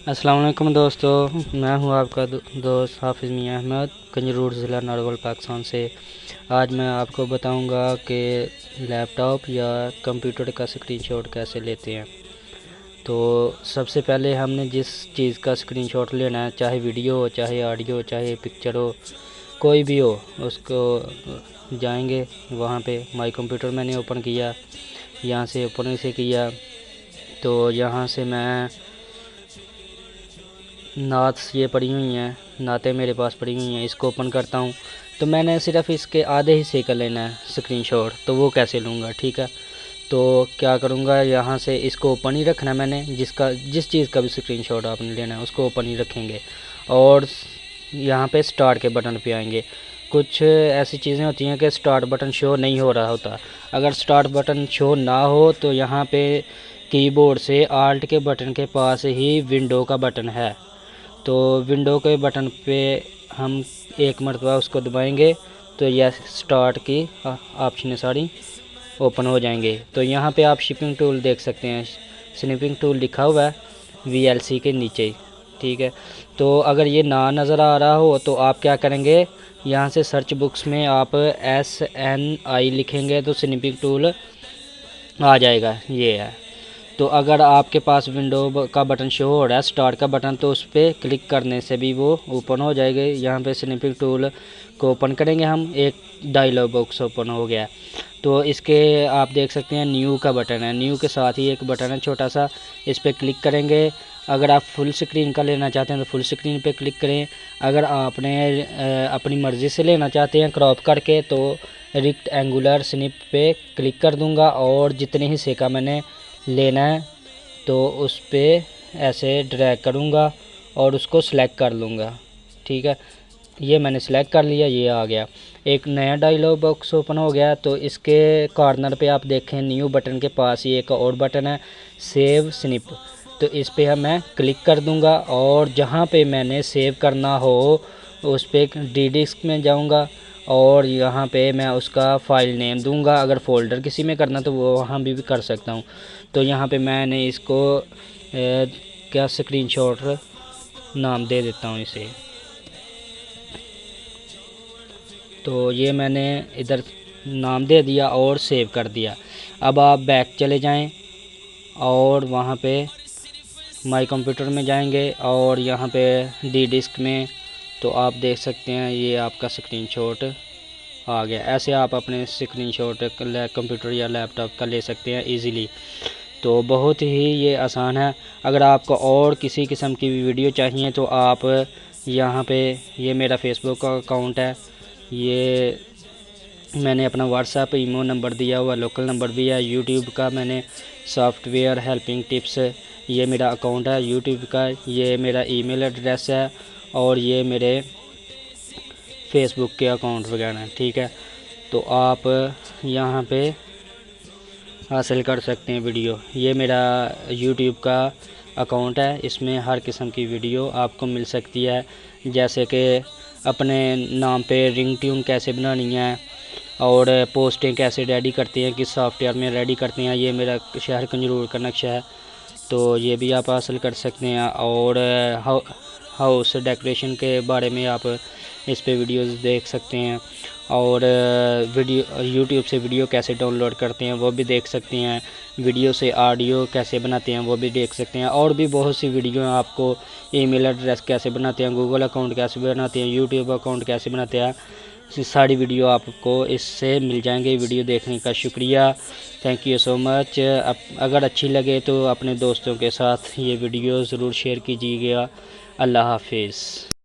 अस्सलाम वालेकुम दोस्तों, मैं हूं आपका दोस्त हाफिज़ मियां अहमद, कंजरूर ज़िला नारगोल पाकिस्तान से। आज मैं आपको बताऊंगा कि लैपटॉप या कंप्यूटर का स्क्रीनशॉट कैसे लेते हैं। तो सबसे पहले हमने जिस चीज़ का स्क्रीनशॉट लेना है, चाहे वीडियो हो, चाहे ऑडियो हो, चाहे पिक्चर हो, कोई भी हो, उसको जाएंगे वहाँ पे। माई कंप्यूटर मैंने ओपन किया, यहाँ से ओपन से किया तो यहाँ से मैं नाट्स ये पड़ी हुई हैं, नातें मेरे पास पड़ी हुई हैं, इसको ओपन करता हूँ। तो मैंने सिर्फ इसके आधे हिस्से का लेना है स्क्रीनशॉट, तो वो कैसे लूँगा, ठीक है। तो क्या करूँगा, यहाँ से इसको ओपन ही रखना है मैंने, जिस चीज़ का भी स्क्रीनशॉट आपने लेना है उसको ओपन ही रखेंगे और यहाँ पे स्टार्ट के बटन पे आएंगे। कुछ ऐसी चीज़ें होती हैं कि स्टार्ट बटन शो नहीं हो रहा होता। अगर स्टार्ट बटन शो ना हो तो यहाँ पे कीबोर्ड से आल्ट के बटन के पास ही विंडो का बटन है, तो विंडो के बटन पे हम एक मरतबा उसको दबाएंगे तो यह स्टार्ट की ऑप्शन सारी ओपन हो जाएंगे। तो यहाँ पे आप शिपिंग टूल देख सकते हैं, स्निपिंग टूल लिखा हुआ है VLC के नीचे, ठीक है। तो अगर ये ना नज़र आ रहा हो तो आप क्या करेंगे, यहाँ से सर्च बुक्स में आप SNI लिखेंगे तो स्निपिंग टूल आ जाएगा, ये है। तो अगर आपके पास विंडो का बटन शो हो रहा है, स्टार्ट का बटन, तो उस पर क्लिक करने से भी वो ओपन हो जाएगा। यहाँ पे स्निपिंग टूल को ओपन करेंगे हम, एक डायलॉग बॉक्स ओपन हो गया। तो इसके आप देख सकते हैं न्यू का बटन है, न्यू के साथ ही एक बटन है छोटा सा, इस पर क्लिक करेंगे। अगर आप फुल स्क्रीन का लेना चाहते हैं तो फुल स्क्रीन पे क्लिक करें। अगर आपने अपनी मर्ज़ी से लेना चाहते हैं क्रॉप करके तो रेक्ट एंगुलर स्निप पे क्लिक कर दूंगा और जितने हिस्से का मैंने लेना है तो उस पर ऐसे ड्रैग करूँगा और उसको सिलेक्ट कर लूँगा, ठीक है। ये मैंने सिलेक्ट कर लिया, ये आ गया, एक नया डायलॉग बॉक्स ओपन हो गया। तो इसके कॉर्नर पे आप देखें न्यू बटन के पास ही एक और बटन है सेव स्निप, तो इस पर मैं क्लिक कर दूंगा और जहाँ पे मैंने सेव करना हो उस पर डी डिस्क में जाऊँगा और यहाँ पे मैं उसका फ़ाइल नेम दूंगा। अगर फ़ोल्डर किसी में करना तो वो वहाँ भी कर सकता हूँ। तो यहाँ पे मैंने इसको क्या स्क्रीनशॉट नाम दे देता हूँ इसे। तो ये मैंने इधर नाम दे दिया और सेव कर दिया। अब आप बैक चले जाएं और वहाँ पे माई कंप्यूटर में जाएंगे और यहाँ पे डी डिस्क में, तो आप देख सकते हैं ये आपका स्क्रीनशॉट आ गया। ऐसे आप अपने स्क्रीनशॉट कंप्यूटर या लैपटॉप का ले सकते हैं इजीली। तो बहुत ही ये आसान है। अगर आपको और किसी किस्म की वीडियो चाहिए तो आप यहाँ पे, ये मेरा फेसबुक का अकाउंट है, ये मैंने अपना व्हाट्सएप ईमो नंबर दिया हुआ, लोकल नंबर भी है। यूट्यूब का मैंने सॉफ्टवेयर हेल्पिंग टिप्स, ये मेरा अकाउंट है यूट्यूब का, ये मेरा ईमेल एड्रेस है और ये मेरे फेसबुक के अकाउंट वगैरह हैं, ठीक है। तो आप यहाँ पे हासिल कर सकते हैं वीडियो। ये मेरा यूट्यूब का अकाउंट है, इसमें हर किस्म की वीडियो आपको मिल सकती है, जैसे कि अपने नाम पे रिंग ट्यून कैसे बनानी है और पोस्टें कैसे रेडी करते हैं, किस सॉफ्टवेयर में रेडी करते हैं। ये मेरा शहर कंजरूर का नक्शा है, तो ये भी आप हासिल कर सकते हैं। और हाउस डेकोरेशन के बारे में आप इस पे वीडियोस देख सकते हैं और वीडियो यूट्यूब से वीडियो कैसे डाउनलोड करते हैं वो भी देख सकते हैं, वीडियो से ऑडियो कैसे बनाते हैं वो भी देख सकते हैं। और भी बहुत सी वीडियो हैं, आपको ईमेल एड्रेस कैसे बनाते हैं, गूगल अकाउंट कैसे बनाते हैं, यूट्यूब अकाउंट कैसे बनाते हैं, सारी वीडियो आपको इससे मिल जाएंगे। वीडियो देखने का शुक्रिया, थैंक यू सो मच। अगर अच्छी लगे तो अपने दोस्तों के साथ ये वीडियो ज़रूर शेयर कीजिएगा। अल्लाह हाफिज़।